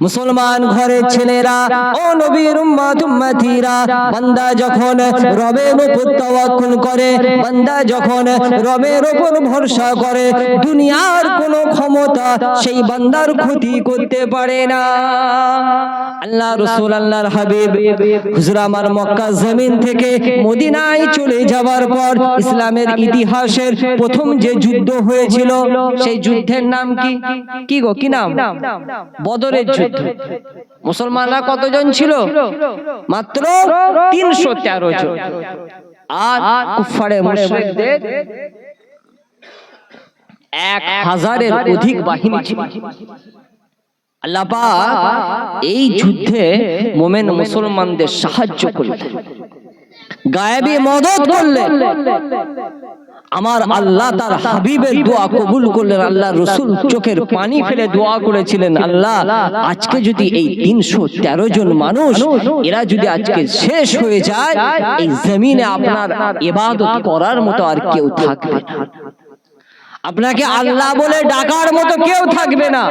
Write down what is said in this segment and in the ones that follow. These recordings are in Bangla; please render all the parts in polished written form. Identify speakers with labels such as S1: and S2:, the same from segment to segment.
S1: মুসলমান ঘরের ছেলেরা ও নবীর উম্মত উম্মতিরা, বান্দা যখন রবের উপর তাওয়াক্কুল করে, বান্দা যখন রবের উপর ভরসা করে, দুনিয়ার কোনো ক্ষমতা সেই বান্দার ক্ষতি করতে পারে না। আল্লাহ রাসূল আল্লাহর হাবিব হুজুর আমার মক্কা জমিন থেকে মদিনায় চলে যাওয়ার পর ইসলামের ইতিহাসের প্রথম যে যুদ্ধ হয়েছিল সেই যুদ্ধের নাম কি গো, কি নাম? বদরের যুদ্ধ। মুসলমানরা কতজন ছিল? মাত্র 313 জন। আর কুফারে মুশরিকদের 1000-এর অধিক বাহিনী ছিল। আল্লাহ পাক এই যুদ্ধে মুমিন মুসলমানদের সাহায্য করলেন, গায়েবী মদদ করলেন। আমার আল্লাহ তার হাবিবের দোয়া কবুল করলেন। আল্লাহ রাসূল চোখের পানি ফেলে দোয়া করেছিলেন, আল্লাহ আজকে যদি এই 313 জন মানুষ এরা যদি আজকে শেষ হয়ে যায়, এই জমিনে আপনার ইবাদত করার মতো আর কেউ থাকবে না, আপনাকে আল্লাহ বলে ডাকার মতো কেউ থাকবে না।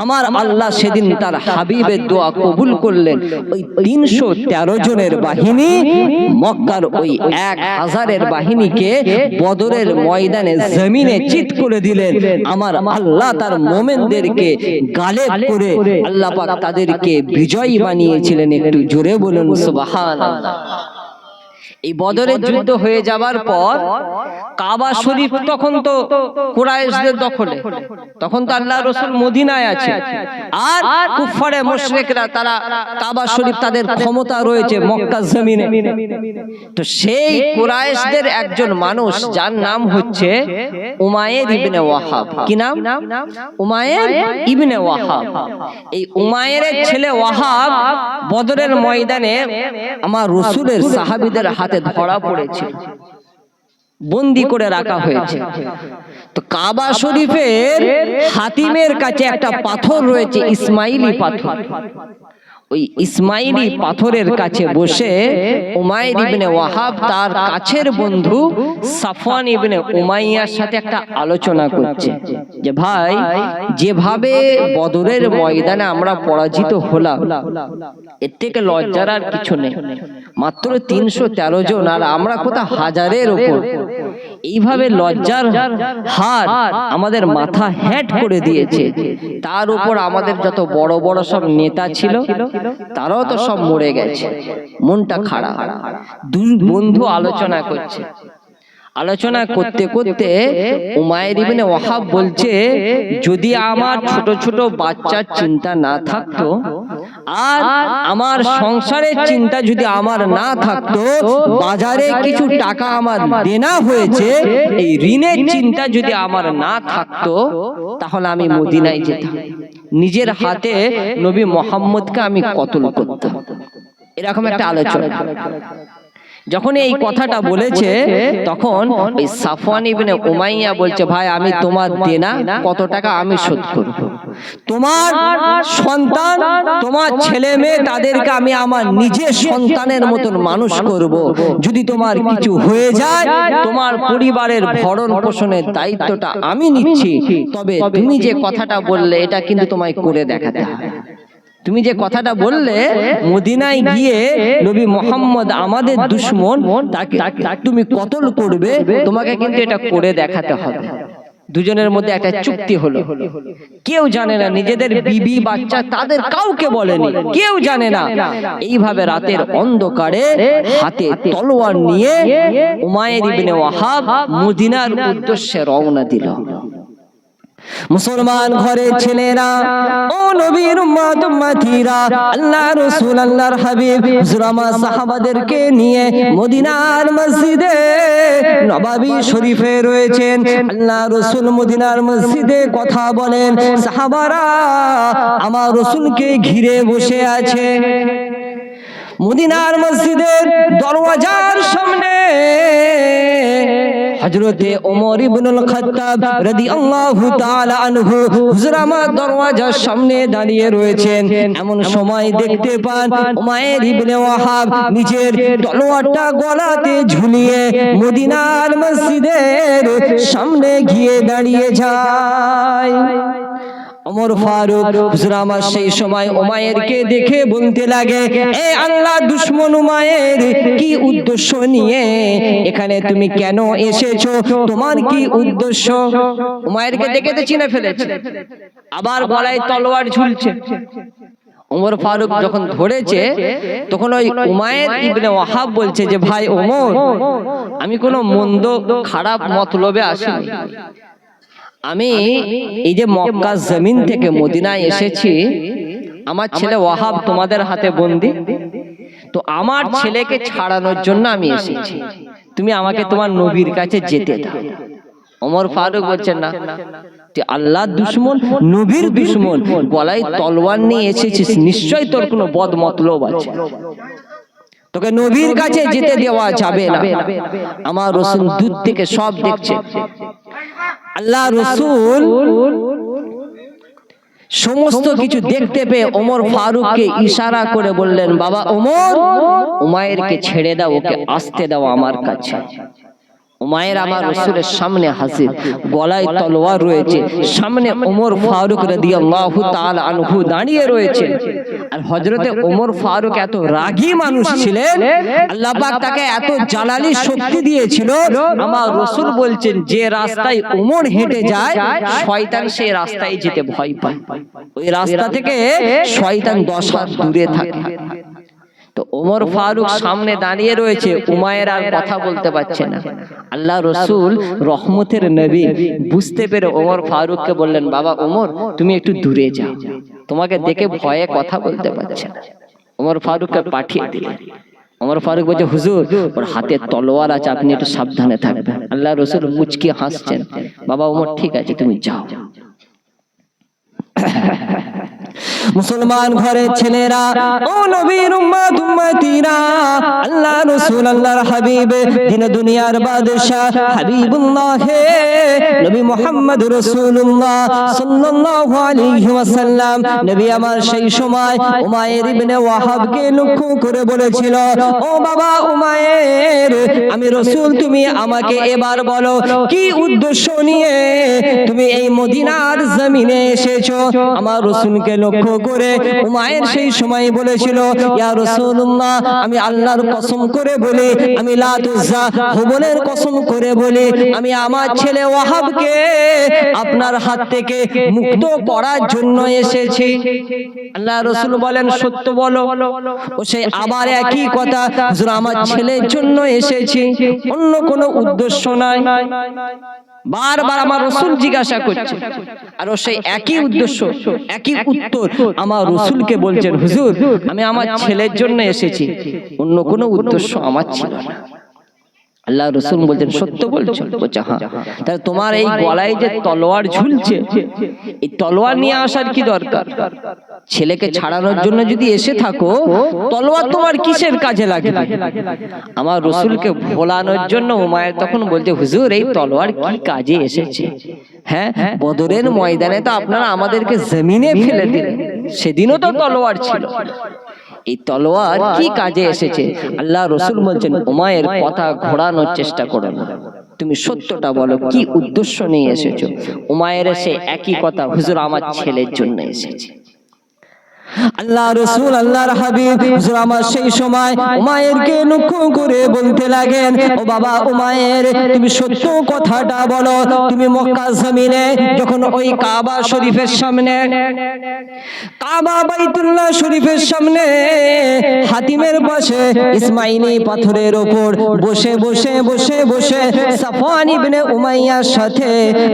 S1: আমার আল্লাহ সেদিন তার হাবিবের দোয়া কবুল করলেন। ওই 313 জনের বাহিনী মক্কার ওই 1000-এর বাহিনীকে বদরের ময়দানে জমিনে চিৎ করে দিলেন। আমার আল্লাহ তার মুমিনদেরকে গালেব করে আল্লাহ পাক তাদেরকে বিজয়ী বানিয়েছিলেন। একটু জোরে বলুন সুবহানাল্লাহ। এই বদরের যুদ্ধ হয়ে যাবার পর কাবা শরীফ তখন তো কুরাইশদের দখলে, তখন তো আল্লাহ রাসূল মদিনায় আছে, আর কুফারে মুশরিকরা তারা কাবা শরীফ তাদের ক্ষমতা রয়েছে মক্কা জমিনে। তো সেই কুরাইশদের একজন মানুষ যার নাম হচ্ছে উমাইর ইবনে ওয়াহাব। কি নাম? উমাইর ইবনে ওয়াহাব। এই উমাইরের ছেলে ওয়াহাব বদরের ময়দানে আমার রাসূলের সাহাবীদের হাতে ধরা পড়েছে, বন্দী করে রাখা হয়েছে। তো কাবা শরীফের হাতিমের কাছে একটা পাথর রয়েছে, ইসমাইলি পাথর। ওই ইসমাইলি পাথরের কাছে বসে উমাইর ইবনে ওয়াহাব তার কাছের বন্ধু সাফওয়ান ইবনে উমাইয়ার সাথে একটা আলোচনা করছে যে ভাই, যেভাবে বদরের ময়দানে আমরা পরাজিত হলাম, এর থেকে লজ্জার আর কিছু নেই। মাত্র 313 জন, আর আমরা কোথা হাজারের উপর। এইভাবে লজ্জার হাত আমাদের মাথা হেট করে দিয়েছে। তার উপর আমাদের যত বড় বড় সব নেতা ছিল তারাও তো সব মরে গেছে, মনটা খারাপ। দুই বন্ধু আলোচনা করছে। আলোচনা করতে করতে উমাইর ইবনে ওয়াহাব বলছে, যদি আমার ছোট ছোট বাচ্চার চিন্তা না থাকতো, আর আমার সংসারের চিন্তা যদি আমার না থাকতো, বাজারে কিছু টাকা আমার দেনা হয়েছে, এই ঋণের চিন্তা যদি আমার না থাকতো, তাহলে আমি মদিনায় যেতাম, নিজের হাতে নবী মুহাম্মদকে আমি কতল করতাম। এরকম একটা আলোচনা। যখন এই কথাটা বলেছে তখন ওই সাফওয়ান ইবনে উমাইয়া বলছে, ভাই আমি তোমার দেনা কত টাকা আমি শোধ করব, তোমার সন্তান তোমার ছেলে মেয়ে তাদেরকে আমি আমার নিজের সন্তানের মতন মানুষ করব। যদি তোমার কিছু হয়ে যায়, তোমার পরিবারের ভরণ পোষণের দায়িত্বটা আমি নিচ্ছি। তবে তুমি যে কথাটা বললে এটা কিন্তু তোমায় করে দেখাতে হবে। তুমি যে কথাটা বললে মদিনায় গিয়ে নবী মুহাম্মদ আমাদের দুশমন, তাকে তুমি কতল করবে, তোমাকে কিন্তু এটা করে দেখাতে হবে। দুজনের মধ্যে একটা চুক্তি হলো। কেউ জানে না, নিজেদের বিবি বাচ্চা তাদের কাউকে বলেনি, কেউ জানে না। এইভাবে রাতের অন্ধকারে হাতে তলোয়ার নিয়ে উমাইর ইবনে ওয়াহাব মদিনার উদ্দেশ্যে রওনা দিল। মুসলমান ঘরের ছেলেরা ও নবীর উম্মত উম্মতিরা, আল্লাহ রাসূল আল্লাহর হাবিব হুজুর আমার সাহাবাদেরকে নিয়ে মদিনার মসজিদে নববী শরীফে রয়েছেন। আল্লাহ রাসূল মদিনার মসজিদে কথা বলেন, সাহাবারা আমার রাসূলকে ঘিরে বসে আছে। মদিনার মসজিদের দরওয়াজার সামনে হযরতে ওমর ইবনুল খাত্তাব রাদিয়াল্লাহু তাআলা আনহু হুজুর আমার দরওয়াজার সামনে দাঁড়িয়ে রয়েছেন। এমন সময় দেখতে পান উমাইর ইবনে ওয়াহাব নিজের তলোয়ারটা গলাতে ঝুলিয়ে মদিনার মসজিদের সামনে গিয়ে দাঁড়িয়ে যায়। ওমর ফারুক হুজুর আমার সেই সময় উমাইরকে দেখে বলতে লাগে, এ আল্লাহ দুশমন উমাইর, কি উদ্দেশ্য নিয়ে এখানে তুমি কেন এসেছো? তোমার কি উদ্দেশ্য? উমাইরকে দেখে তো চিনে ফেলেছে, আবার গলায় তলোয়ার ঝুলছে। ওমর ফারুক যখন ধরেছে তখন ওই উমাইর ইবনে ওয়াহাব বলছে যে, ভাই ওমর, আমি কোনো মন্দ খারাপ মতলবে আসিনি। আমি এই যে মক্কা জমিন থেকে মদিনায় এসেছি, আমার ছেলে ওয়াহাব তোমাদের হাতে বন্দী, তো আমার ছেলেকে ছাড়ানোর জন্য আমি এসেছি, তুমি আমাকে তোমার নবীর কাছে যেতে দাও। ওমর ফারুক বলছেন, না, তুই আল্লাহর দুশমন, নবীর দুশমন, গলায় তলোয়ার নিয়ে এসেছিস, নিশ্চয়ই তোর কোনো বদ মতলব আছে, তোকে নবীর কাছে যেতে দেওয়া যাবে না। আমার রাসূল দূর থেকে সব দেখছে। আল্লাহ রাসূল সমস্ত কিছু দেখতে পেয়ে ওমর ফারুককে ইশারা করে বললেন, বাবা ওমর, উমাইরকে ছেড়ে দাও, ওকে আসতে দাও আমার কাছে। উমাইর আমার রাসূলের সামনে হাজির, গলায় তলোয়ার রয়েছে, সামনে ওমর ফারুক রাদিয়াল্লাহু তাআলা আনহু দাঁড়িয়ে রয়েছে। আর হযরতে ওমর ফারুক এত রাগী মানুষ ছিলেন, আল্লাহ পাক তাকে এত জালালি শক্তি দিয়েছিল। আমার রাসূল বলছেন, যে রাস্তায় ওমর হেঁটে যায়, শয়তান সেই রাস্তায় যেতে ভয় পায়, ওই রাস্তা থেকে শয়তান 10 হাত দূরে থাকে। তো ওমর ফারুক সামনে দাঁড়িয়ে রয়েছে, উমাইর আর কথা বলতে পারছে না। আল্লাহ রাসূল রহমতের নবী বুঝতে পেরে ওমর ফারুককে বললেন, বাবা ওমর, তুমি একটু দূরে যাও, তোমাকে দেখে ভয়ে কথা বলতে পারছে না। ওমর ফারুককে পাঠিয়ে দিলেন। ওমর ফারুক বলছে, হুজুর, ওর হাতে তলোয়ার আছে, আপনি একটু সাবধানে থাকবেন। আল্লাহ রাসূল মুচকি হাসছেন, বাবা ওমর, ঠিক আছে, তুমি যাও। মুসলমান ঘরের ছেলেরা, ও নবীর উম্মত উম্মতিরা, আল্লাহ রাসূল আল্লাহর হাবিব, দিন দুনিয়ার বাদশা হাবিবুল্লাহ নবী মুহাম্মদ রাসূলুল্লাহ সাল্লাল্লাহু আলাইহি ওয়াসাল্লাম, নবী আমার সেই সময় উমাইর ইবনে ওয়াহাবকে লক্ষ্য করে বলেছিল, ও বাবা উমাইর, আমি রাসূল, তুমি আমাকে এবার বলো, কি উদ্দেশ্য নিয়ে তুমি এই মদিনার জমিনে এসেছো? আমার রাসূলকে লক্ষ্য করে উমাইর সেই সময় বলেছিল, ইয়া রাসূলুল্লাহ, আমি আল্লাহর কসম করে বলি, আমি লাত উজ্জা হুবলের কসম করে বলি, আমি আমার ছেলে ওয়াহাবকে আপনার হাত থেকে মুক্ত করার জন্য এসেছি। আল্লাহ রাসূল বলেন, সত্য বলো। ও সেই আবার একই কথা, হুজুর, আমার ছেলের জন্য এসেছি, অন্য কোনো উদ্দেশ্য নাই। বারবার আমার রাসূল জিজ্ঞাসা করছে, আর সেই একই উদ্দেশ্য, একই উত্তর আমার রাসূলকে বলছেন, হুজুর, আমি আমার ছেলের জন্য এসেছি, অন্য কোনো উদ্দেশ্য আমার ছিল না। আল্লাহ রাসূল বলছেন, সত্য বলছো? বলছে, হ্যাঁ। তাহলে তোমার এই গলায় যে তলোয়ার ঝুলছে, এই তলোয়ার নিয়ে আসার কি দরকার? ছেলেকে ছাড়ানোর জন্য যদি এসে থাকো, তলোয়ার তোমার কিসের কাজে লাগে? আমার রাসূলকে ভোলানোর জন্য উমাইর তখন বলছে, হুজুর, এই তলোয়ার কি কাজে এসেছে? হ্যাঁ, বদরের ময়দানে তো আপনারা আমাদেরকে জমিনে ফেলে দিলেন, সেদিনও তো তলোয়ার ছিল, এই তলোয়ার কি কাজে এসেছে? আল্লাহ রাসূল বলছেন, উমাইর, কথা ঘোরানোর চেষ্টা করো না, তুমি সত্যটা বলো, কি উদ্দেশ্য নিয়ে এসেছো? উমাইর সে একই কথা, হুজুর, আমার ছেলের জন্য এসেছি। আল্লাহ রাসূল আল্লাহর হাবিব হুজুর আমার সেই সময় উমাইরকে লক্ষ্য করে বলতে লাগেন, ও বাবা উমাইর, তুমি সত্য কথাটা বলো, তুমি মক্কা জমিনে যখন ওই কাবা শরীফের সামনে, কাবা বাইতুল্লাহ শরীফের সামনে হাতিমের পাশে ইসমাইলি পাথরের উপর বসে বসে বসে বসে সাফওয়ান ইবনে উমাইয়ার সাথে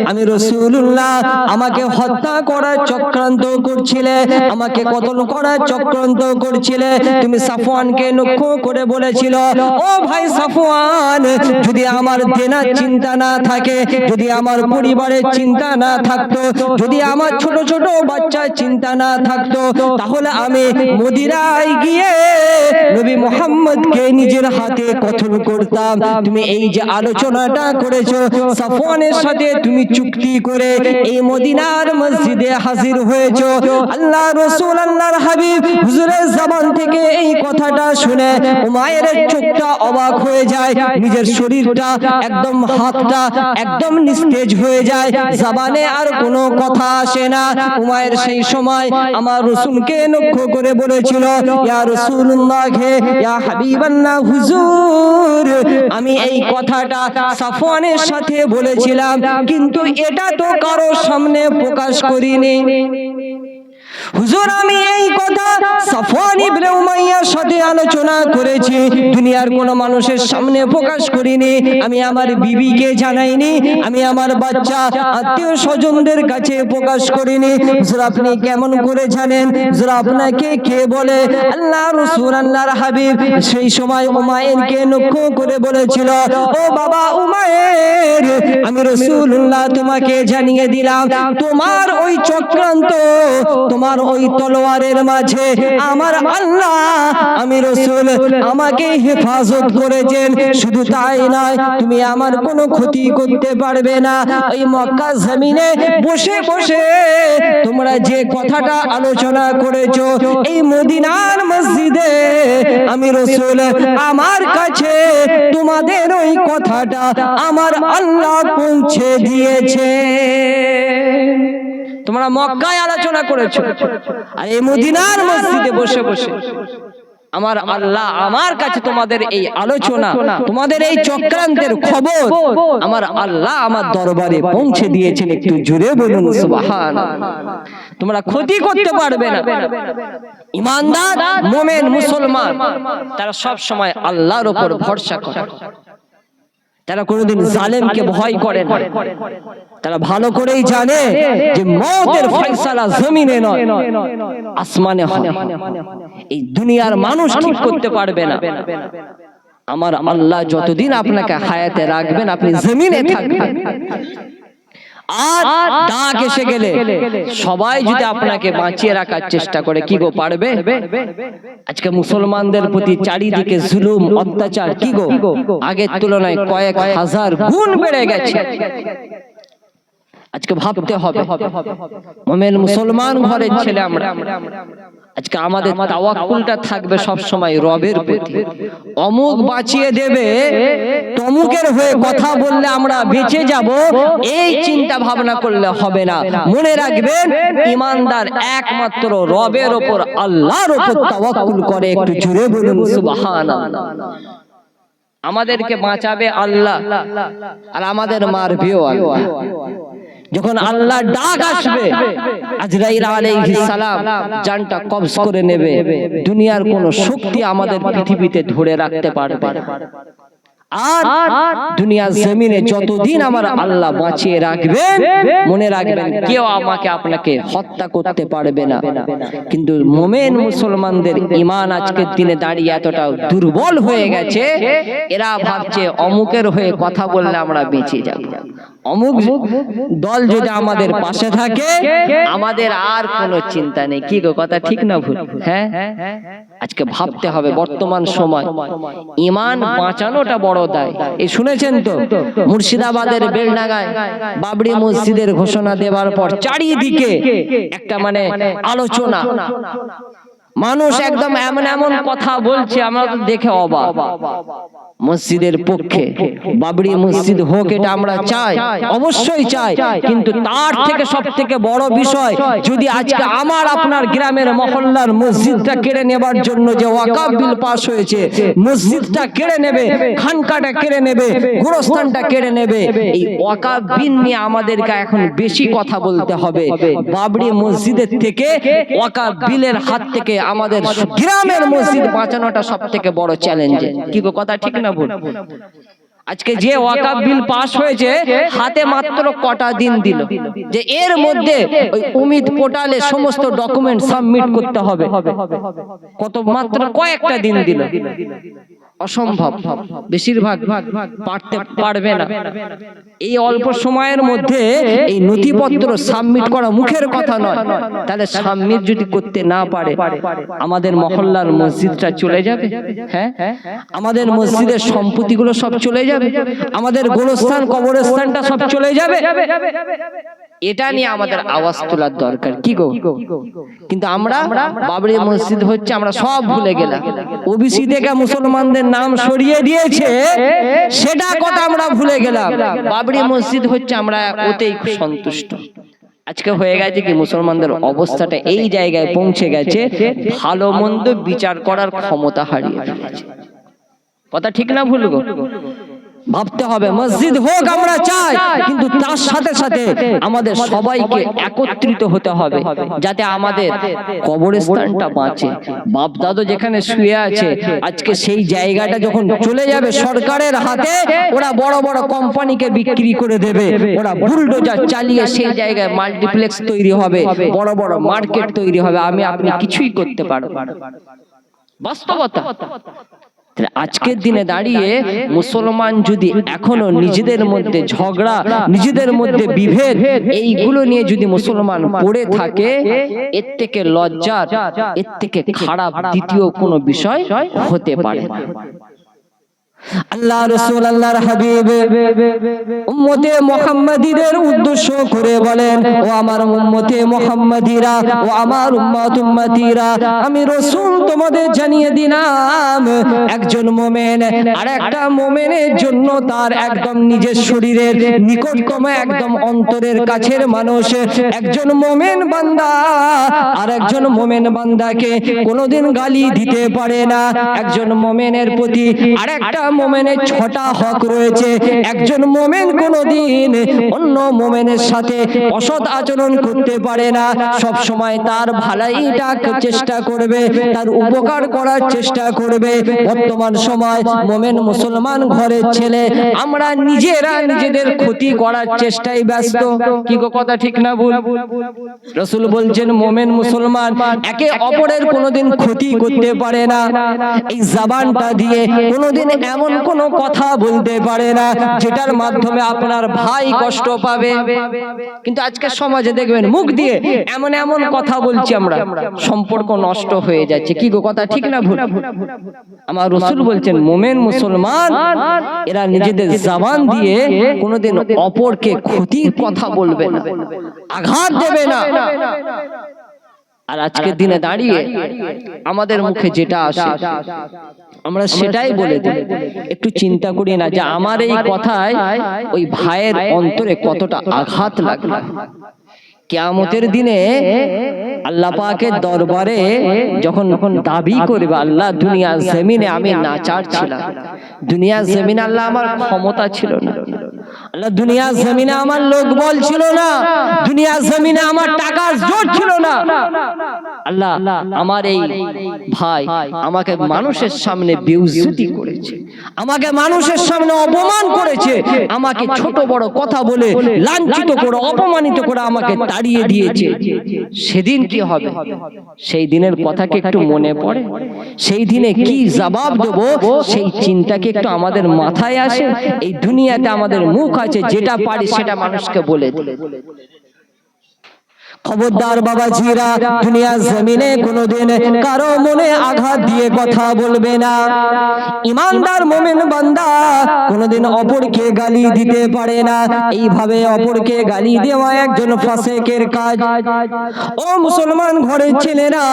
S1: আমি রাসূলুল্লাহ, আমাকে হত্যা করার চক্রান্ত করছিলে, আমাকে কতল করার চক্রান্ত করছিলে, তুমি সাফওয়ানকে লক্ষ্য করে বলেছিল, ও ভাই সাফওয়ান, যদি আমার দেনার চিন্তা না থাকে, যদি আমার পরিবারের চিন্তা না থাকতো, যদি আমার ছোট ছোট বাচ্চার চিন্তা না থাকতো, তাহলে আমি মদিনায় গিয়ে নবী মুহাম্মদকে নিজের হাতে কতল করতাম। তুমি এই যে আলোচনাটা করেছো, সাফওয়ানের সাথে তুমি চুক্তি করে এই মদিনার মসজিদে হাজির হয়েছো। আল্লাহ রাসূল আল্লাহর হাবিব হুজুরের জবান থেকে এই কথাটা শুনে উমাইরের চোখটা অবাক হয়ে যায়, নিজের শরীরটা একদম, হাতটা একদম নিস্তেজ হয়ে যায়, জবানে আর কোনো কথা আসে না। উমাইর সেই সময় আমার রাসূলকে লক্ষ্য করে বলেছিল, ইয়া রাসূলুল্লাহ, ইয়া হাবিবাল্লাহ, হুজুর আমি এই কথাটা সাফওয়ানের সাথে বলেছিলাম, কিন্তু এটা তো কারো সামনে প্রকাশ করিনি। হুজুর আমি এই কথা সাফওয়ান ইবনে উমাইয়ার সাথে আলোচনা করেছি, দুনিয়ার কোন মানুষের সামনে প্রকাশ করিনি, আমি আমার বিবিকে জানাইনি, আমি আমার বাচ্চা আত্মীয় স্বজনদের কাছে প্রকাশ করিনি। হুজুর আপনি কেমন করে জানেন? হুজুর আপনাকে কে বলে? আল্লাহ রাসূল আল্লাহর হাবিব সেই সময় উমাইরকে লক্ষ্য করে বলেছিল, ও বাবা উমাইর, আমি রাসূলুল্লাহ তোমাকে জানিয়ে দিলাম, তোমার ওই চক্রান্ত, তোমার ওই তলোয়ারের মাঝে আমার আল্লাহ, আমি রাসূল আমাকে হেফাজত করেছেন। শুধু তাই নয়, তুমি আমার কোনো ক্ষতি করতে পারবে না। ওই মক্কা জমিনে বসে বসে তোমরা যে কথাটা আলোচনা করেছো, এই মদিনার মসজিদে আমি রাসূল আমার কাছে তোমাদের ওই কথাটা আমার আল্লাহ পৌঁছে দিয়েছে। তোমরা মক্কায় আলোচনা করেছো, আর এই মদিনার মসজিদে বসে বসে আমার আল্লাহ আমার কাছে তোমাদের এই আলোচনা, তোমাদের এই চক্রান্তের খবর আমার আল্লাহ আমার দরবারে পৌঁছে দিয়েছেন। একটু জোরে বলুন সুবহানাল্লাহ। তোমরা ক্ষতি করতে পারবে না। ঈমানদার মুমিন মুসলমান তারা সব সময় আল্লাহর উপর ভরসা করে, তারা কোনোদিন জালেমকে ভয় করে না। তারা ভালো করেই জানে যে মওতের ফয়সালা জমিনে নয়, আসমানে হয়। এই দুনিয়ার মানুষ ঠিক করতে পারবে না। আমার আল্লাহ যতদিন আপনাকে হায়াতে রাখবেন, আপনি জমিনে থাকবেন। আর ডাক এসে গেলে সবাই যদি আপনাকে বাঁচিয়ে রাখার চেষ্টা করে, কি গো পারবে? আজকে মুসলমানদের প্রতি চারিদিকে জুলুম অত্যাচার কি গো আগের তুলনায় কয়েক হাজার গুণ বেড়ে গেছে। আজকে ভাবতে হবে, মুমিন মুসলমান ঘরের ছেলে আমরা, আজকে আমাদের তাওয়াক্কুলটা থাকবে সব সময় রবের প্রতি। অমুক বাঁচিয়ে দেবে, তমুকের হয়ে কথা বললে আমরা বেঁচে যাব, এই চিন্তা ভাবনা করলে হবে না। মনে রাখবেন, ঈমানদার একমাত্র রবের উপর, আল্লাহর উপর তাওয়াক্কুল করে। একটু জোরে বলুন সুবহানাল্লাহ। আমাদেরকে বাঁচাবে আল্লাহ, আর আমাদের মারবেও আল্লাহ। যখন আল্লাহ ডাক আসবে, আজরাইল আলাইহিস সালাম জানটা কবজ করে নেবে, দুনিয়ার কোন শক্তি আমাদের পৃথিবীতে ধরে রাখতে পারবে না। আর দুনিয়ার জমিনে যতদিন আমার আল্লাহ বাঁচিয়ে রাখবেন, মনে রাখবেন কেউ আমাকে আপনাকে হত্যা করতে পারবে না। কিন্তু মুমিন মুসলমানদের ঈমান আজকের দিনে দাঁড়িয়ে এতটা দুর্বল হয়ে গেছে, এরা ভাবছে অমুকের হয়ে কথা বললে আমরা বেঁচে যাব, অমুক দল যদি আমাদের পাশে থাকে আমাদের আর কোনো চিন্তা নেই। কি গো কথা ঠিক না ভুল? হ্যাঁ, আজকে ভাবতে হবে বর্তমান সময় ঈমান বাঁচানোটা বড় দায়। এই শুনেছেন তো, মুর্শিদাবাদের বেলডাঙ্গায় বাবরি মসজিদের ঘোষণা দেওয়ার পর চারিদিকে একটা মানে আলোচনা, মানুষ একদম এমন এমন কথা বলছে, আমরা দেখে অবাক। মসজিদের পক্ষে বাবরি মসজিদ হোক, এটা আমরা চাই, অবশ্যই চাই, কিন্তু তার থেকে সব থেকে বড় বিষয়, যদি আজকে আমার আপনার গ্রামের মহল্লার মসজিদটা কেড়ে নেবার জন্য যে ওয়াকফ বিল পাস হয়েছে, মসজিদটা কেড়ে নেবে, খানকাটা কেড়ে নেবে, গোরস্থানটা কেড়ে নেবে, এই ওয়াকফ বিল নিয়ে আমাদেরকে এখন বেশি কথা বলতে হবে। বাবরি মসজিদের থেকে ওয়াকফ বিলের হাত থেকে আমাদের গ্রামের মসজিদ বাঁচানোটা সব থেকে বড় চ্যালেঞ্জ। কি কথা ঠিক না ভুল? আজকে যে ওয়াকফ বিল পাস হয়েছে, হাতে মাত্র কটা দিন দিল যে এর মধ্যে ওই উমিদ পোর্টালে সমস্ত ডকুমেন্ট সাবমিট করতে হবে, কত মাত্র কয়েকটা দিন দিল। অসম্ভব, বেশিরভাগ পারতে পারবে না। এই অল্প সময়ের মধ্যে এই নথিপত্র সাবমিট করা মুখের কথা নয়, তাহলে সাবমিট যদি করতে না পারে আমাদের মহল্লার মসজিদটা চলে যাবে। হ্যাঁ, আমাদের মসজিদের সম্পত্তিগুলো সব চলে যাবে, আমাদের গোরস্থান কবরস্থানটা সব চলে যাবে। এটা নিয়ে আমাদের আওয়াজ তোলার দরকার, কি গো? কিন্তু আমরা বাবরি মসজিদ হচ্ছে আমরা সব ভুলে গেলাম, ওবিসি থেকে মুসলমানদের নাম সরিয়ে দিয়েছে সেটা কথা আমরা ভুলে গেলাম। বাবরি মসজিদ হচ্ছে আমরা ওতেই সন্তুষ্ট। আজকে হয়ে গেছে কি, মুসলমানদের অবস্থাটা এই জায়গায় পৌঁছে গেছে, ভালো মন্দ বিচার করার ক্ষমতা হারিয়ে ফেলেছে। কথা ঠিক না ভুল গো? ভাবতে হবে, মসজিদ হোক আমরা চাই, কিন্তু তার সাথে সাথে আমাদের সবাইকে একত্রিত হতে হবে যাতে আমাদের কবরস্থানটা বাঁচে। বাপ দাদু যেখানে শুয়ে আছে আজকে সেই জায়গাটা যখন চলে যাবে সরকারের হাতে, ওরা বড় বড় কোম্পানিকে বিক্রি করে দেবে, ওরা বুলডোজার চালিয়ে সেই জায়গায় মাল্টিপ্লেক্স তৈরি হবে, বড় বড় মার্কেট তৈরি হবে, আমি আপনি কিছুই করতে পারবো না। বাস্তবতা। আজকের দিনে দাঁড়িয়ে মুসলমান যদি এখনো নিজেদের মধ্যে ঝগড়া, নিজেদের মধ্যে বিভেদ, এইগুলো নিয়ে যদি মুসলমান পড়ে থাকে, এর থেকে লজ্জার, এর থেকে খারাপ দ্বিতীয় কোনো বিষয় হতে পারে না। আল্লাহ রাসূল আল্লাহর হাবিব উম্মতে মুহাম্মাদীদের উদ্দেশ্য করে বলেন, ও আমার উম্মতে মুহাম্মাদীরা, ও আমার উম্মতীরা, আমি রাসূল তোমাদের জানিয়ে দিলাম, একজন মুমিন আরেকটা মুমিনের জন্য তার একদম নিজের শরীরের নিকটতম একদম অন্তরের কাছের মানুষ, একজন মুমিন বান্দা আর একজন মুমিন বান্দাকে কোনোদিন গালি দিতে পারে না। একজন মুমিনের প্রতি আরেকটা মুমিনের 6টা হক রয়েছে। একজন মুমিন কোনোদিন অন্য মুমিনের সাথে অসৎ আচরণ করতে পারে না, সব সময় তার ভালাইটা চেষ্টা করবে, তার উপকার করার চেষ্টা করবে। বর্তমান সময় মুমিন মুসলমান ঘরের ছেলে আমরা নিজেরা নিজেদের ক্ষতি করার চেষ্টায় ব্যস্ত, কি গো কথা ঠিক না ভুল? রাসূল বলছেন মুমিন মুসলমান একে অপরের কোনোদিন ক্ষতি করতে পারে না, এই জবানটা দিয়ে কোনোদিন এমন কোন কথা বলতে পারে না যেটার মাধ্যমে আপনার ভাই কষ্ট পাবে। কিন্তু আজকের সমাজে দেখবেন মুখ দিয়ে এমন এমন কথা বলছি আমরা, সম্পর্ক নষ্ট হয়ে যাচ্ছে, কি গো কথা ঠিক না ভুল? আমার রাসূল বলছেন মুমিন মুসলমান এরা নিজেদের জবান দিয়ে কোনোদিন অপরকে ক্ষতির কথা বলবে না, আঘাত দেবে না। আর আজকের দিনে দাঁড়িয়ে আমাদের মুখে যেটা আসে আমরা সেটাই বলে দিই। একটু চিন্তা করি না যে আমার এই কথায় ওই ভাইয়ের অন্তরে কতটা আঘাত লাগবে। কিয়ামতের দিনে আল্লাহ পাকের দরবারে যখন দাবি করবে, আল্লাহ দুনিয়া জমিনে আমি নাচার ছিলাম, দুনিয়া জমিনে আল্লাহ আমার ক্ষমতা ছিল না, আল্লাহ দুনিয়া জমিনে আমার লোক বল ছিল না, দুনিয়া জমিনে আমার টাকার জোর ছিল না, আল্লাহ আমার এই ভাই আমাকে মানুষের সামনে বেইজ্জতি করেছে, আমাকে মানুষের সামনে অপমান করেছে, আমাকে ছোট বড় কথা বলে লাঞ্ছিত করে অপমানিত করে আমাকে তাড়িয়ে দিয়েছে। সেদিন কি হবে? সেই দিনের কথা কি একটু মনে পড়ে? সেই দিনে কি জবাব দেব সেই চিন্তা কি একটু আমাদের মাথায় আসে? এই দুনিয়াতে আমাদের মুখ আছে, যেটা পারি সেটা মানুষকে বলে দিই। খবরদার বাবাজিরা, দুনিয়া জমিনে কোনোদিন কারো মনে আঘাত দিয়ে কথা বলবে না। ইমানদার মুমিন বান্দা কোনোদিন অপরকে গালি দিতে পারে না, এইভাবে অপরকে গালি দেওয়া একজন ফাসিকের কাজ। ও মুসলমান ঘরের ছেলেরা,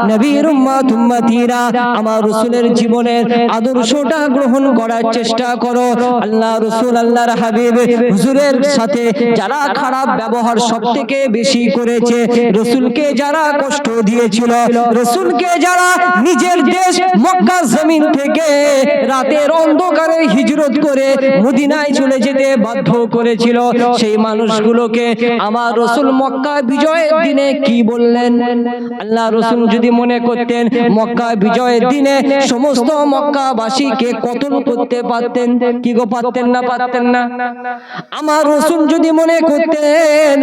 S1: নবীর উম্মতীরা, আমার রাসূলের জীবনের আদর্শটা গ্রহণ করার চেষ্টা করো। আল্লাহ রাসূল আল্লাহর হাবিব হুজুরের সাথে যারা খারাপ ব্যবহার সবথেকে বেশি করেছে, রাসূলকে যারা কষ্ট দিয়েছিল, রাসূলকে যারা নিজের দেশ মক্কা জমিন থেকে রাতের অন্ধকারে হিজরত করে মদিনায় চলে যেতে বাধ্য করেছিল, সেই মানুষগুলোকে আমার রাসূল মক্কা বিজয়ের দিনে কি বললেন? আল্লাহ রাসূল যদি মনে করতেন মক্কা বিজয়ের দিনে সমস্ত মক্কাবাসীকে কতল করতে পারতেন, কি গো পারতেন না? পারতেন না? আমার রাসূল যদি মনে করতেন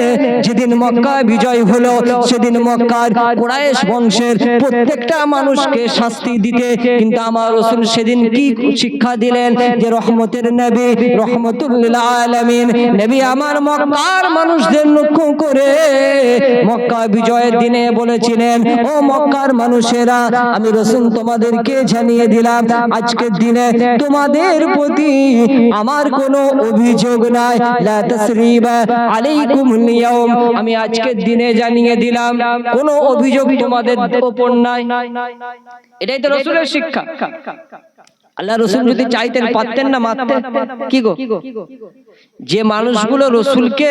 S1: যেদিন মক্কা বিজয় হলো, সেদিন মক্কার কুরাইশ বংশের প্রত্যেকটা মানুষকে শাস্তি দিতে, কিন্তু আমার রাসূল সেদিন কি শিক্ষা দিলেন যে রহমতের নবী, রহমতুল লিল আলামিন নবী আমার মক্কার মানুষদের লক্ষ্য করে মক্কা বিজয়ের দিনে বলেছিলেন, ও মক্কার মানুষেরা, আমি রাসূল তোমাদেরকে জানিয়ে দিলাম আজকের দিনে তোমাদের প্রতি আমার কোনো অভিযোগ নাই, লা তাসরিবা আলাইকুমুল ইয়াউম, আমি আজকের দিনে জানিয়ে দিলাম কোনো অভিযোগ তোমাদের উপর নাই। এটাই তো রাসূলের শিক্ষা। আল্লাহ রাসূল যদি চাইতেন পারতেন না মারতে, কি গো? যে মানুষগুলো রাসূলকে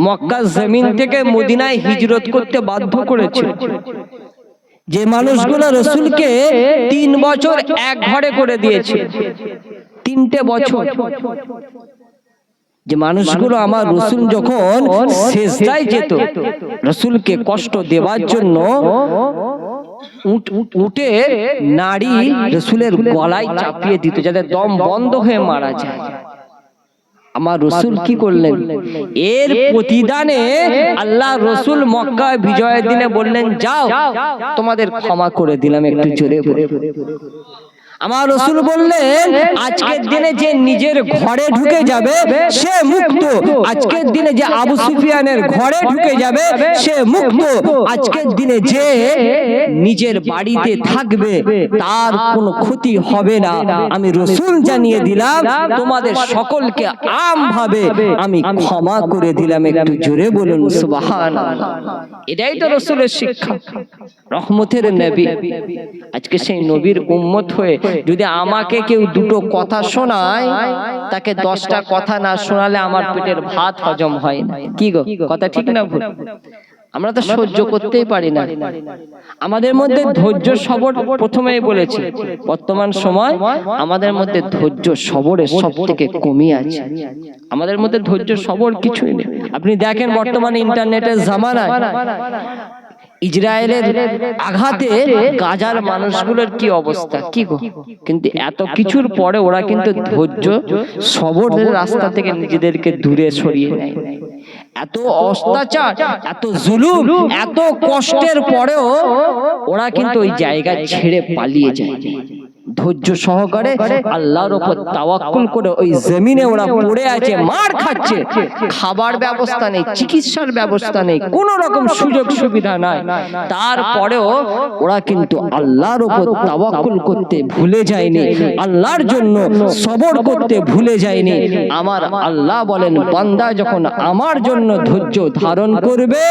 S1: মক্কার জমিন থেকে মদিনায় হিজরত করতে বাধ্য করেছিল, যে মানুষগুলো রাসূলকে 3 বছর এক ঘরে করে দিয়েছে, 3টে বছর, যে মানুষগুলো আমার রাসূল যখন সিজদায় যেত রাসূলকে কষ্ট দেওয়ার জন্য উটে নাড়ি রাসূলের গলায় চাপিয়ে দিত যাতে দম বন্ধ হয়ে মারা যায়, আমার রাসূল কি করলেন? এর প্রতিদানে আল্লাহ রাসূল মক্কা বিজয়ের দিনে বললেন, যাও তোমাদের ক্ষমা করে দিলাম। একটু জোরে বলে আমার রাসূল বললেন, আজকের দিনে যে নিজের ঘরে ঢুকে যাবে সে মুক্ত, আজকের দিনে যে আবু সুফিয়ানের ঘরে ঢুকে যাবে সে মুক্ত, আজকের দিনে যে নিজের বাড়িতে থাকবে তার কোনো ক্ষতি হবে না। আমি রাসূল জানিয়ে দিলাম তোমাদের সকলকে আমভাবে আমি ক্ষমা করে দিলাম। একটু জোরে বলুন সুবহানাল্লাহ। এটাই তো রাসূলের শিক্ষা, রহমতের নবী। আজকে সেই নবীর উম্মত হয়ে যদি আমাকে কেউ দুটো কথা শোনায়, তাকে 10টা কথা না শোনালে আমার পেটের ভাত হজম হয় না। কি গো, কথা ঠিক না ভুল? আমরা তো সহ্য করতেই পারি না। আমাদের মধ্যে ধৈর্য সবর, প্রথমেই বলেছি বর্তমান সময় আমাদের মধ্যে ধৈর্য সবরের সবথেকে কমই আছে। আমাদের মধ্যে ধৈর্য সবর কিছুই নেই। আপনি দেখেন বর্তমানে ইন্টারনেটের জামানায় ইসরায়েলের আঘাতে গাজার মানুষগুলোর কি অবস্থা, কি গো? কিন্তু এত কিছুর পরে ওরা কিন্তু ধৈর্য সবরের রাস্তা থেকে নিজেদেরকে দূরে সরিয়ে নেয়। এত অত্যাচার, এত জুলুম, এত কষ্টের পরেও ওরা কিন্তু ওই জায়গা ছেড়ে পালিয়ে যায়। ধৈর্য সহকারে আল্লাহর উপর তাওয়াক্কুল করে ওই জমিনে ওরা পড়ে আছে, মার খাচ্ছে, খাবার ব্যবস্থা নেই, চিকিৎসার ব্যবস্থা নেই, কোন রকম সুযোগ সুবিধা নাই, তারপরেও ওরা কিন্তু আল্লাহর উপর তাওয়াক্কুল করতে ভুলে যায়নি, আল্লাহর জন্য সবর করতে ভুলে যায়নি। আমার আল্লাহ বলেন, বান্দা যখন আমার জন্য ধৈর্য ধারণ করবে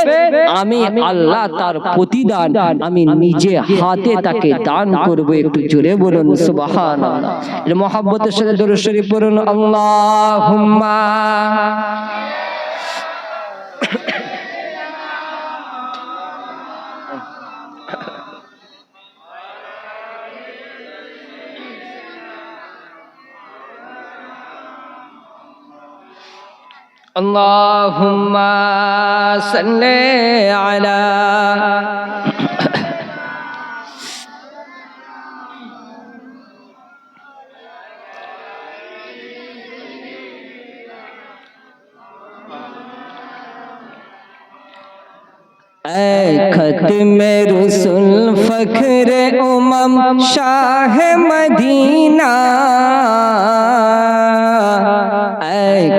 S1: আমি আল্লাহ তার প্রতিদান আমি নিজে হাতে তাকে দান করব। একটু জোরে বলুন সুবহানাল্লাহ। এর মহব্বতের সাথে দরুদ শরীফ পড়ুন, আল্লাহুম্মা আল্লাহুম্মা সাল্লি আলা खत्मे रसूल फख्रे उमम शाह मदीना,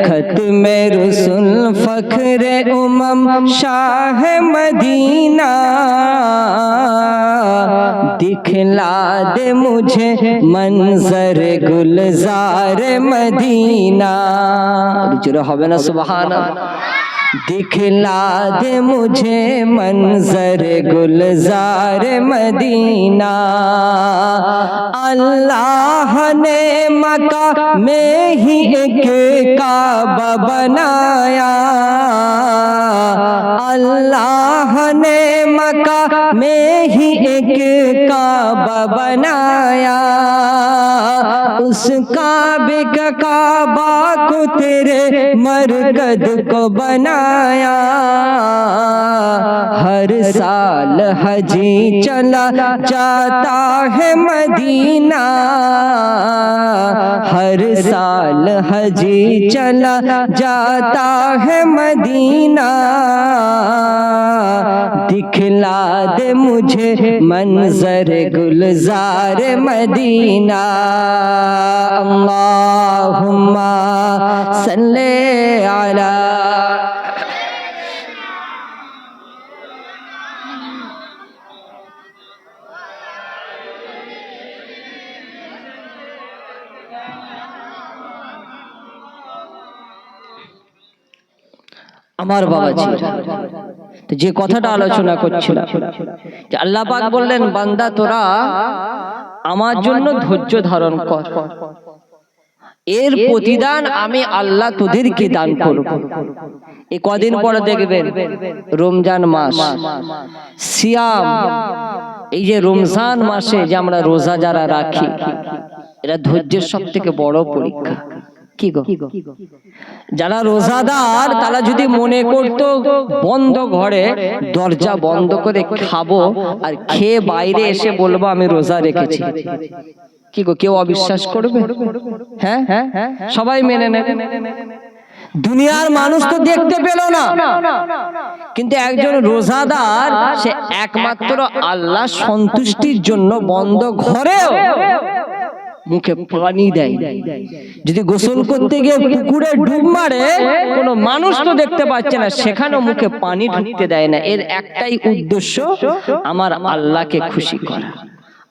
S1: खत्मे रसूल फख्रे उमम शाह मदीना, दिखला दे मुझे मंजर गुलजार मदीना। जोर হবে না सुबहानअल्लाह। दिखला दे मुझे मंजर गुलजार मदीना, अल्लाह ने मक्का में ही एक काबा बनाया, अल्लाह ने मक्का में ही एक काबा बनाया, उस काबे का काबा को तेरे मरकद को बनाया। हर साल हजी चला जाता है मदीना, हर साल हजी चला जाता है मदीना। दिखला दे मुझे मंजर गुलजार मदीना। अल्लाहुम्मा सल्ले अला। আমার বাবাজি তো যে কথাটা আলোচনা করছিলাম যে আল্লাহ পাক বললেন, বান্দা তোরা আমার জন্য ধৈর্য ধারণ কর, এর প্রতিদান আমি আল্লাহ তোদেরকে দান করব। এই কদিন পরে দেখবেন রমজান মাস, সিয়াম, এই যে রমজান মাসে যে আমরা রোজা যারা রাখি, এটা ধৈর্যের সব থেকে বড় পরীক্ষা। কি গো, যারা রোজাদার তারা যদি মনে করতো বন্ধ ঘরে দরজা বন্ধ করে খাবো আর খেয়ে বাইরে এসে বলবো আমি রোজা রেখেছি, কি গো কেউ অবিশ্বাস করবে? হ্যাঁ, সবাই মেনে নেবে। দুনিয়ার মানুষ তো দেখতে পেল না, কিন্তু একজন রোজাদার সে একমাত্র আল্লাহ সন্তুষ্টির জন্য বন্ধ ঘরেও মুখে পানি দেয়। যদি গোসল করতে গিয়ে পুকুরে ডুব মারে, কোনো মানুষ তো দেখতে পাচ্ছে না, সেখানেও মুখে পানি ঢুকতে দেয় না। এর একটাই উদ্দেশ্য, আমার আল্লাহকে খুশি করা,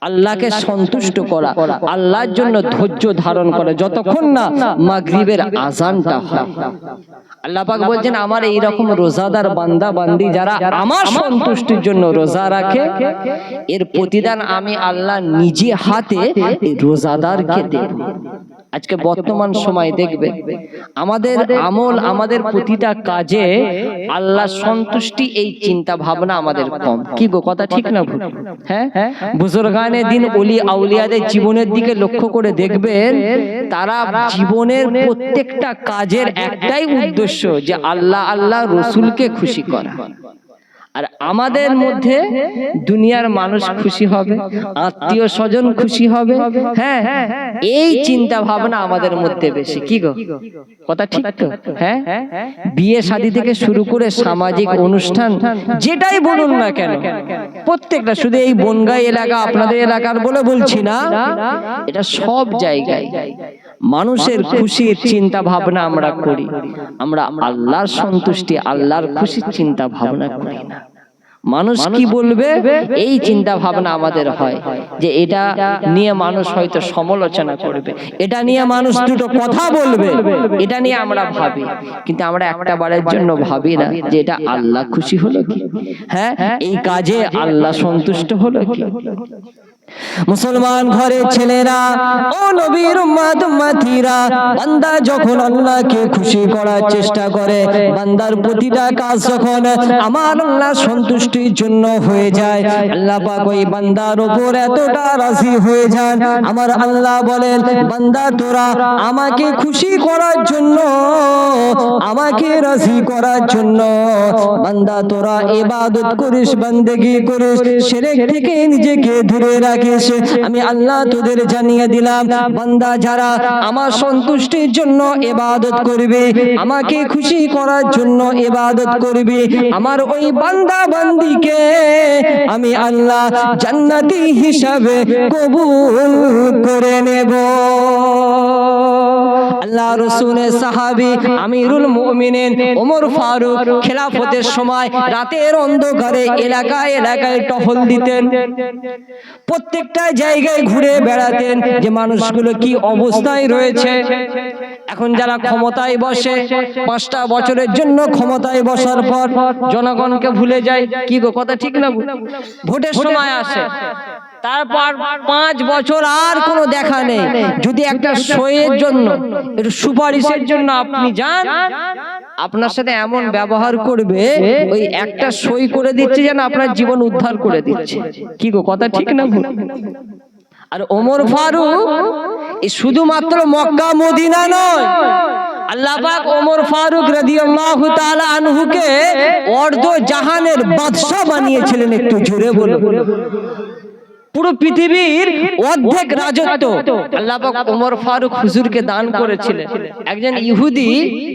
S1: আল্লাহকে সন্তুষ্ট করা, আল্লাহর জন্য ধৈর্য ধারণ করা যতক্ষণ না মাগরিবের আজানটা হয়। আল্লাহ পাক বলছেন, আমার এই রকম রোজাদার বান্দা বান্দি যারা আমার সন্তুষ্টির জন্য রোজা রাখে, এর প্রতিদান আমি আল্লাহ নিজে হাতে এই রোজাদারকে দেব। আজকে বর্তমান সময় দেখবে আমাদের আমল, আমাদের প্রতিটা কাজে আল্লাহ সন্তুষ্টি এই চিন্তা ভাবনা আমাদের কম। কি গো, কথা ঠিক না ভুল? হ্যাঁ, বুজুর্গানে দিন ওলি আউলিয়াদের জীবনের দিকে লক্ষ্য করে দেখবেন, তারা জীবনের প্রত্যেকটা কাজের একটাই উদ্দেশ্য যে আল্লাহ আল্লাহ রসুলকে খুশি করা। আর আমাদের মধ্যে দুনিয়ার মানুষ খুশি হবে, আত্মীয় স্বজন খুশি হবে, হ্যাঁ, এই চিন্তা ভাবনা আমাদের মধ্যে বেশি। কি গো, কথা ঠিক তো? হ্যাঁ, বিয়ে শাদী থেকে শুরু করে সামাজিক অনুষ্ঠান যেটাই বলুন না কেন, প্রত্যেকটা, শুধু এই বনগাই এলাকা আপনাদের এলাকার বলে বলছি না, এটা সব জায়গায় মানুষের খুশির চিন্তা ভাবনা আমরা করি, আমরা আল্লাহর সন্তুষ্টি, আল্লাহর খুশির চিন্তা ভাবনা করি না। মানুষ কি বলবে এই চিন্তা ভাবনা আমাদের হয়, যে এটা নিয়ে মানুষ হয়তো সমালোচনা করবে, এটা নিয়ে মানুষ দুটো কথা বলবে, এটা নিয়ে আমরা ভাবি, কিন্তু আমরা একটা বারের জন্য ভাবি না যে এটা আল্লাহ খুশি হলো কি, হ্যাঁ, এই কাজে আল্লাহ সন্তুষ্ট হলো কি। মুসলমান ঘরের ছেলেরা, ও নবীর উম্মত উম্মতিরা, বান্দা যখন আল্লাহকে খুশি করার চেষ্টা করে, বান্দার প্রতিটা কাজ যখন আমার আল্লাহ সন্তুষ্টির জন্য হয়ে যায়, আল্লাহ পাক ওই বান্দার উপর এতটা রাজি হয়ে যান, আমার আল্লাহ বলেন, বান্দা তোরা আমাকে খুশি করার জন্য, আমাকে রাজি করার জন্য বান্দা তোরা ইবাদত করিস, বান্দেগি করিস, শিরক থেকে নিজেকে দূরে রাখিস। আমি আল্লাহ তোদের জানিয়ে দিলাম, বান্দা যারা আমার সন্তুষ্টির জন্য ইবাদত করবে, আমাকে খুশি করার জন্য ইবাদত করবে, আমার ওই বান্দা বান্দিকে আমি আল্লাহ জান্নাতি হিসাবে কবুল করে নেব। আল্লাহ রাসূলের সাহাবী আমিরুল মুমিনিন ওমর ফারুক খেলাফতের সময় রাতের অন্ধকারে এলাকায় এলাকায় টহল দিতেন, প্রত্যেকটা জায়গায় ঘুরে বেড়াতেন যে মানুষগুলো কি অবস্থায় রয়েছে। এখন যারা ক্ষমতায় বসে, 5টা বছরের জন্য ক্ষমতায় বসার পর জনগণকে ভুলে যায়। কি গো, কথা ঠিক না? ভোটের সময় আসে, তারপর 5 বছর আর কোনো দেখা নেই। যদি একটা সইয়ের জন্য, একটু সুপারিশের জন্য আপনি যান, আপনার সাথে এমন ব্যবহার করবে, ওই একটা সই করে দিচ্ছে যেন আপনার জীবন উদ্ধার করে দিচ্ছে। কি গো, কথা ঠিক না ভুল? আর ওমর ফারুক এই শুধুমাত্র মক্কা মদিনা নয়, আল্লাহ পাক ওমর ফারুক রাদিয়াল্লাহু তাআলা আনহুকে অর্ধ জাহানের বাদশা বানিয়েছিলেন। একটু জোরে বলো। পুরো পৃথিবীর অর্ধেক রাজত্ব আল্লাহ পাক ওমর ফারুক হুজুরকে দান করেছিলেন। একজন ইহুদি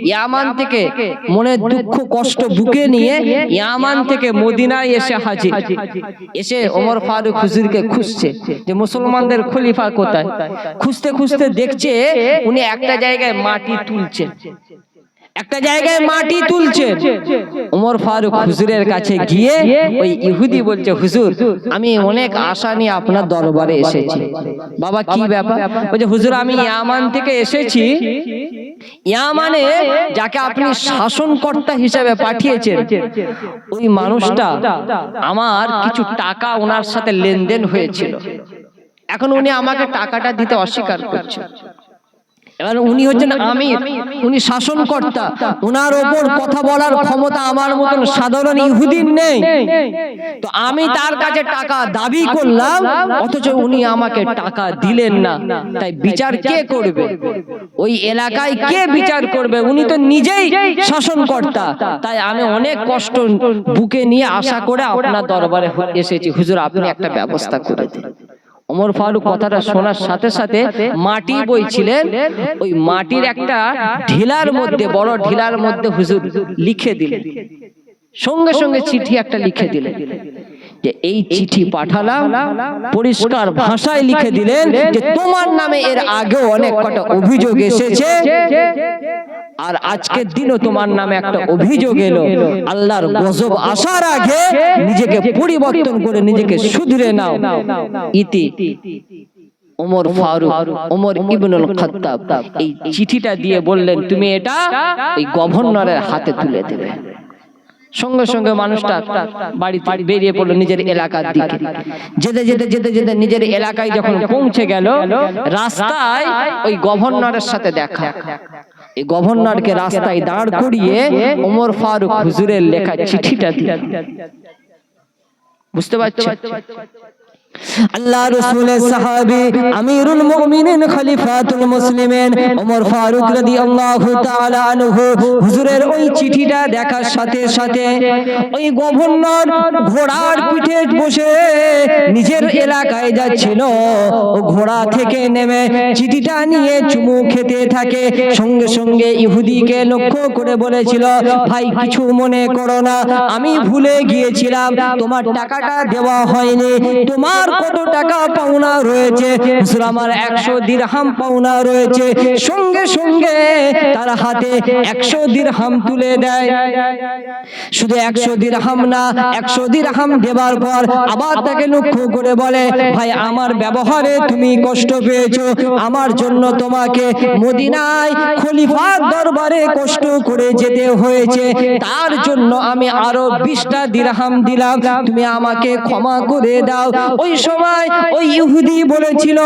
S1: ইয়ামান থেকে মনে দুঃখ কষ্ট বুকে নিয়ে ইয়ামান থেকে মদিনায় এসে হাজির, এসে ওমর ফারুক হুজুরকে খুঁজছে যে মুসলমানদের খলিফা কোথায়। খুঁজতে খুঁজতে দেখছে উনি একটা জায়গায় মাটি তুলছেন, একটা জায়গায় মাটি তুলছে। ওমর ফারুক হুজুরের কাছে গিয়ে ওই ইহুদি বলছে, হুজুর আমি অনেক আশা নিয়ে আপনার দরবারে এসেছি। বাবা কি ব্যাপার? বলছে, হুজুর আমি ইয়ামান থেকে এসেছি। ইয়ামানে যাকে আপনি শাসনকর্তা হিসেবে পাঠিয়েছেন, ওই মানুষটা আমার কিছু টাকা ওনার সাথে লেনদেন হয়েছিল। এখন উনি আমাকে টাকাটা দিতে অস্বীকার করছেন। এবার উনি হচ্ছেন আমির, উনি শাসনকর্তা, ওনার ওপর কথা বলার ক্ষমতা আমার মতন সাধারণ ইহুদির নেই। তো আমি তার কাছে টাকা দাবি করলাম, অথচ উনি আমাকে টাকা দিলেন না। তাই বিচার কে করবে? ওই এলাকায় কে বিচার করবে? উনি তো নিজেই শাসনকর্তা। তাই আমি অনেক কষ্ট বুকে নিয়ে আশা করে আপনার দরবারে এসেছি। হুজুর আপনি একটা ব্যবস্থা করে দিন। ওমর ফারুক কথাটা শোনার সাথে সাথে মাটি বইছিলেন, ওই মাটির একটা ঢিলার মধ্যে, বড় ঢিলার মধ্যে হুজুর লিখে দিলেন। সঙ্গে সঙ্গে চিঠি একটা লিখে দিলেন যে এই চিঠি পাঠালাম। পরিষ্কার ভাষায় লিখে দিলেন যে তোমার নামে এর আগেও অনেক কটা অভিযোগ এসেছে, আর আজকের দিনও তোমার নামে একটা অভিযোগ এলো। আল্লাহর গজব আসার আগে নিজেকে পরিবর্তন করে নিজেকে শুধরে নাও। ইতি ওমর ফারুক, ওমর ইবনুল খাত্তাব এই চিঠিটা দিয়ে বললেন, তুমি এটা এই গভর্নরের হাতে তুলে দেবে। সঙ্গে সঙ্গে মানুষটা বাড়ি বেরিয়ে পড়লো নিজের এলাকার দিকে। যেতে যেতে যেতে যেতে নিজের এলাকায় যখন পৌঁছে গেল, রাস্তায় ওই গভর্নরের সাথে দেখা। এই গভর্নরকে রাস্তায় দাঁড় করিয়ে ওমর ফারুক হুজুরের লেখা চিঠিটা দিলেন। বুঝতে পারছেন? আল্লাহ রাসূলের সাহাবী আমিরুল মুমিনিন খলিফাতুল মুসলিমিন ওমর ফারুক রাদিয়াল্লাহু তাআলা আনহু হুজুরের ওই চিঠিটা দেখার সাথে সাথে ওই গভর্নর ঘোড়ার পিঠে বসে নিজের এলাকায় যাচ্ছিল। ও ঘোড়া থেকে নেমে চিঠিটা নিয়ে চুমু খেতে থাকে। সঙ্গে সঙ্গে ইহুদিকে লক্ষ্য করে বলেছিল, ভাই কিছু মনে করো না, আমি ভুলে গিয়েছিলাম, তোমার টাকাটা দেওয়া হয়নি। তোমার কত টাকা পাওনা রয়েছে? হুজুর আমার 100 দিরহাম পাওনা রয়েছে। সঙ্গে সঙ্গে তার হাতে 100 দিরহাম তুলে দেয়। শুধু 100 দিরহাম না, 100 দিরহাম দেবার পর আবার তাকে লক্ষ্য করে বলে, ভাই আমার ব্যবহারে তুমি কষ্ট পেয়েছো, আমার জন্য তোমাকে মদিনায় খলিফার দরবারে কষ্ট করে যেতে হয়েছে, তার জন্য আমি আরো 20টা দিরহাম দিলাম, তুমি আমাকে ক্ষমা করে দাও। ওই সময় ওই ইহুদি বলেছিল,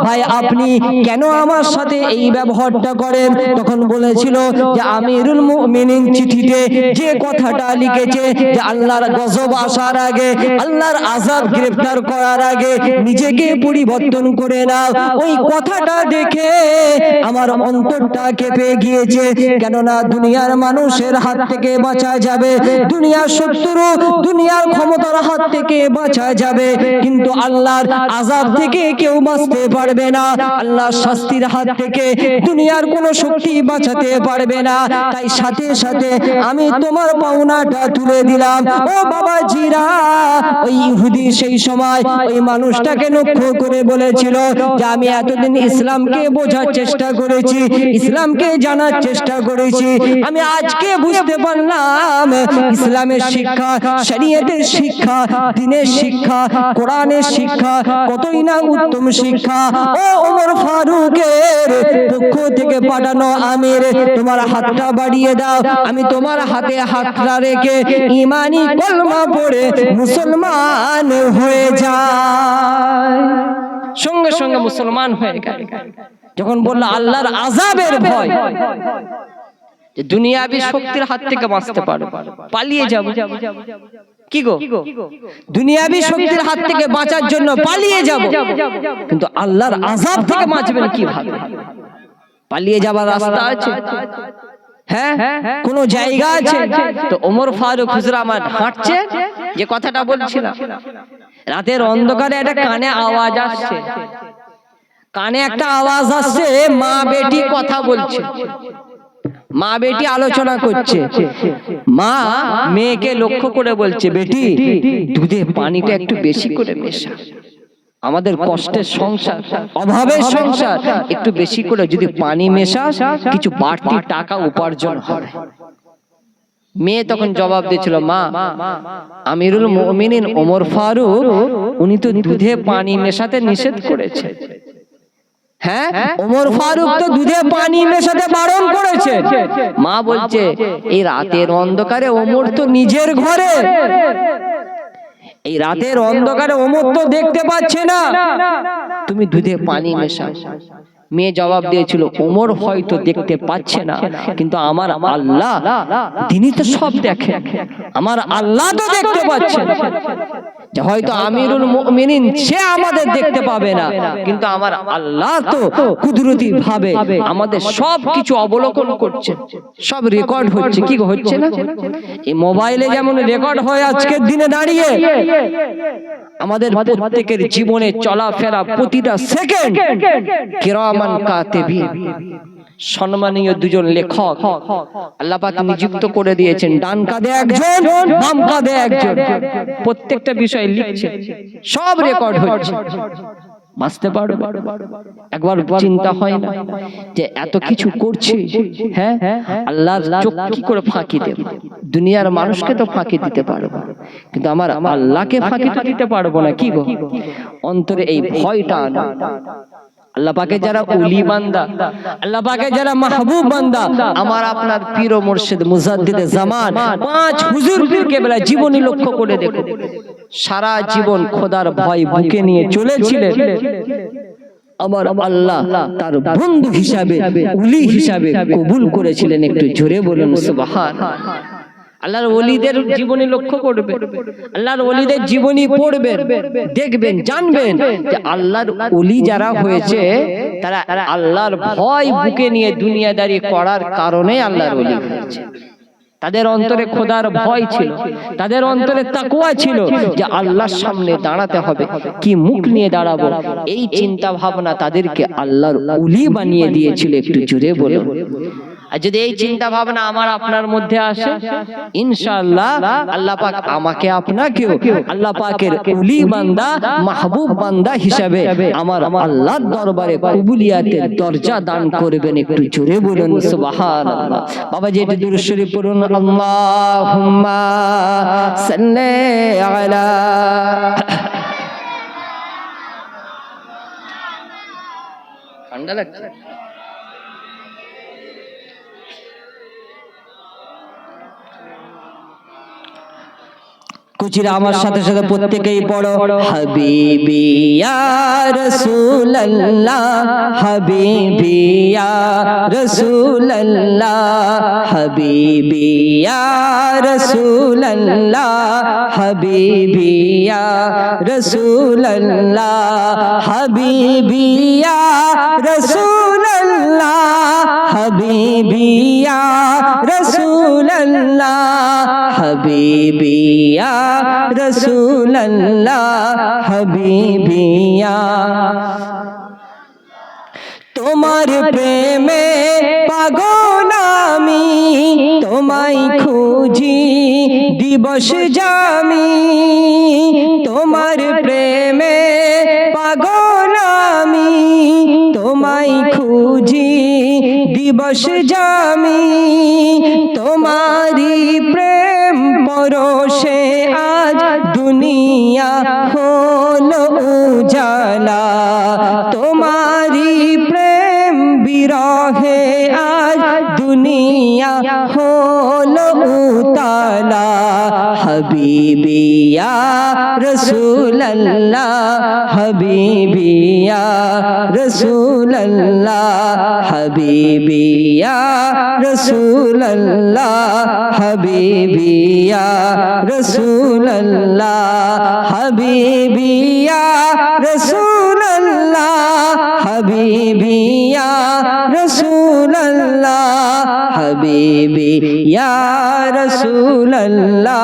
S1: ভাই আপনি কেন আমার সাথে এই ব্যবহারটা করেন? তখন বলেছিল যে আমিরুল মুমিনিন চিঠিতে যে কথাটা লিখেছে যে আল্লাহর গজব আসার আগে, আল্লাহর আযাব গ্রেফতার করার আগে নিজেকে পরিবর্তন করে নাও। ওই কথাটা দেখে আমার অন্তরটা কেঁপে গিয়েছে। কেননা দুনিয়ার মানুষের হাত থেকে বাঁচা যাবে, দুনিয়ার শত্রু, দুনিয়ার ক্ষমতার হাত থেকে বাঁচা যাবে, কিন্তু আল্লাহর আযাব থেকে কেউ বাঁচতে পারবে না। আল্লাহর শাস্তির হাত থেকে দুনিয়ার কোনো শক্তি বাঁচাতে পারবে না। তাই সাথে সাথে আমি তোমার পাওনাটা তুলে দিলাম। ও বাবাজিরা, ওই ইহুদি সেই সময় ওই মানুষটাকে লক্ষ্য করে বলেছিল যে আমি এতদিন ইসলামকে বোঝার চেষ্টা করেছি, ইসলামকে জানার চেষ্টা করেছি, আমি আজকে বুঝতে পারলাম ইসলামের শিক্ষা, শরীয়তের শিক্ষা, দ্বীনের শিক্ষা, কোরআনের শিক্ষা কতই না উত্তম শিক্ষা। ও ওমর ফারুকের পক্ষ থেকে পাঠানো আমির, তোমার হাতটা বাড়িয়ে দাও, আমি তোমার হাতে হাতটা রেখে ঈমানি কলমা পড়ে মুসলমান হয়ে যায়, সঙ্গে সঙ্গে মুসলমান হয়ে গেল। যখন বলল আল্লাহর আযাবের ভয়, যে দুনিয়াবি শক্তির হাত থেকে বাঁচতে পারো, পালিয়ে যাব, কি গো দুনিয়াবি শক্তির হাত থেকে বাঁচার জন্য পালিয়ে যাব, কিন্তু আল্লাহর আযাব থেকে বাঁচবেন কিভাবে? পালিয়ে যাবার রাস্তা আছে? হ্যাঁ, কোন জায়গা আছে? তো ওমর ফারুক হুজুর আমার হাঁটছে, যে কথাটা বলছিলাম, রাতের অন্ধকারে একটা কানে আওয়াজ আসছে, কানে একটা আওয়াজ আসছে, মা বেটি কথা বলছে, মা বেটি আলোচনা করছে। মা মেয়েকে লক্ষ্য করে বলছে, বেটি দুধে পানিটা একটু বেশি করে মেশা, আমাদের কষ্টের সংসার, অভাবের সংসার, একটু বেশি করে যদি পানি মেশাস কিছু বাড়তি টাকা উপার্জন হবে। মেয়ে তখন জবাব দিয়েছিল, মা আমিরুল মুমিনিন ওমর ফারুক উনি তো দুধে পানি মেশাতে নিষেধ করেছে। হ্যাঁ, ওমর ফারুক তো দুধে পানি মেশাতে বারণ করেছে। মা বলছে, এই রাতের অন্ধকারে ওমর তো নিজের ঘরে, এই রাতের অন্ধকারে ওমর তো দেখতে পাচ্ছে না, তুমি দুধে পানি মেশাও। মেয়ে জবাব দিয়েছিল, ওমর হয়তো দেখতে পাচ্ছে না, কিন্তু আমার আল্লাহ তিনি তো সব দেখেন, আমার আল্লাহ তো দেখতে পাচ্ছেন। যে হয়তো আমিরুল মুমিনিন সে আমাদের দেখতে পাবে না, কিন্তু আমার আল্লাহ তো কুদরতি ভাবে আমাদের সব কিছু অবলোকন করছে, সব রেকর্ড হচ্ছে। কি হচ্ছে না? এই মোবাইলে যেমন রেকর্ড হয় আজকের দিনে দাঁড়িয়ে, আমাদের প্রত্যেকের জীবনে চলাফেরা প্রতিটা সেকেন্ড কিরামান কাতিবিন, সম্মানীয় দুজন লেখক আল্লাহ পাক নিযুক্ত করে দিয়েছেন, ডান কাঁধে একজন, বাম কাঁধে একজন, প্রত্যেকটা বিষয় লিখছে, সব রেকর্ড হচ্ছে। বাঁচতে পারবে? একবার চিন্তা হয় না যে এত কিছু করছি, হ্যাঁ আল্লাহর চোখ কি করে ফাঁকি দেব? দুনিয়ার মানুষকে তো ফাঁকি দিতে পারবো, কিন্তু আমার আল্লাহকে ফাঁকি তো দিতে পারবো না। কি গো অন্তরে এই ভয়টা আনো। আল্লাহ পাকের যারা ওলি বান্দা, আল্লাহ পাকের যারা মাহবুব বান্দা, আমার আপনার পীর ও মুর্শিদ মুজাদ্দিদে জামান পাঁচ হুজুর পীর কেবলা জীবনী লক্ষ্য করে দেখো, সারা জীবন খোদার ভয় বুকে নিয়ে চলেছিলেন। আমার আল্লাহ তার বন্ধু হিসাবে, ওলি হিসাবে কবুল করেছিলেন। একটু জোরে বলুন সুবহানাল্লাহ। আল্লাহর ওলিদের জীবনী লক্ষ্য করবেন, আল্লাহর ওলিদের জীবনী পড়বেন, দেখবেন, জানবেন যে আল্লাহর ওলি যারা হয়েছে তারা আল্লাহর ভয় বুকে নিয়ে দুনিয়াদারি করার কারণে আল্লাহর ওলি হয়েছে। তাদের অন্তরে খোদার ভয় ছিল, তাদের অন্তরে তাকওয়া ছিল যে আল্লাহর সামনে দাঁড়াতে হবে, কি মুখ নিয়ে দাঁড়াবো, এই চিন্তা ভাবনা তাদেরকে আল্লাহর ওলি বানিয়ে দিয়েছিল। একটু জোরে বলুন। আর যদি এই চিন্তা ভাবনা আমার আপনার মধ্যে আসে, ইনশাআল্লাহ আল্লাহ পাক আমাকে আপনাকেও আল্লাহ পাকের ওলি বান্দা, মাহবুব বান্দা হিসাবে আমার আল্লাহর দরবারে কবুলিয়াতের দরজা দান করবেন। একটু জোরে বলুন সুবহানাল্লাহ। বাবা জি একটু দুরূদ শরীফ পড়ুন, আল্লাহুম্মা সাল্লি আলা। ঠান্ডা লাগছে? কুচিরা আমার সাথে সাথে প্রত্যেকেই পড়ো, হাবিবি ইয়া রাসূলুল্লাহ, হাবিবি ইয়া রাসূলুল্লাহ, হাবিবি ইয়া রাসূলুল্লাহ, হাবিবি ইয়া রাসূলুল্লাহ, হাবিবি ইয়া রাসূলুল্লাহ, হাবিবি ইয়া রাসূলুল্লাহ, হাবিবি ইয়া রাসূলুল্লাহ, হাবিবি ইয়া। তোমার প্রেমে পাগল আমি, তোমায় খুঁজি দিবস জামি, তোমার প্রেমে পাগল আমি, তোমায় খুঁজি দিবস জামি, তোমারি প্রেম পরশে আজ দুনিয়া হলো উজালা, তোমারি প্রেম বিরহে আজ দুনিয়া হলো উতালা, हबीबी या रसूल अल्लाह हबीबी या रसूल अल्लाह हबीबी या रसूल अल्लाह हबीबी या रसूल अल्लाह हबीबी या रसूल अल्लाह हबीबी या रसूल अल्लाह हबीबी या रसूल अल्लाह।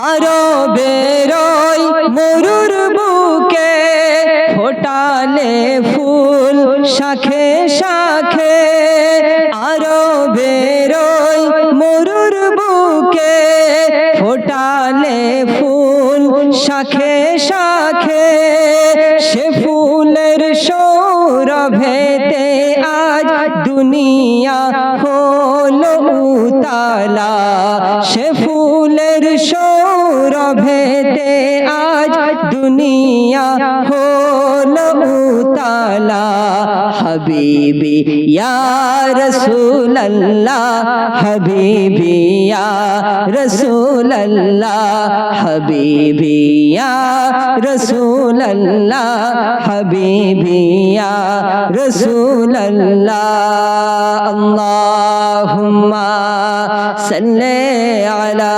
S1: आरो बेरोई मरुर बुके फोटाले फूल शाखे शाखे आरो बेरोई मरुर बुके फोटाले फूल शाखे शाखे से फूलेर सौरभेते आज दुनिया हलो उताला से फूलेर सौरभेते आज दुनिया हलो उताला हबीबी या रसूल अल्लाह हबीबी या रसूल अल्लाह हबीबी या रसूल अल्लाह हबीबी या रसूल अल्लाह। अल्लाहुम्मा सल्ली अला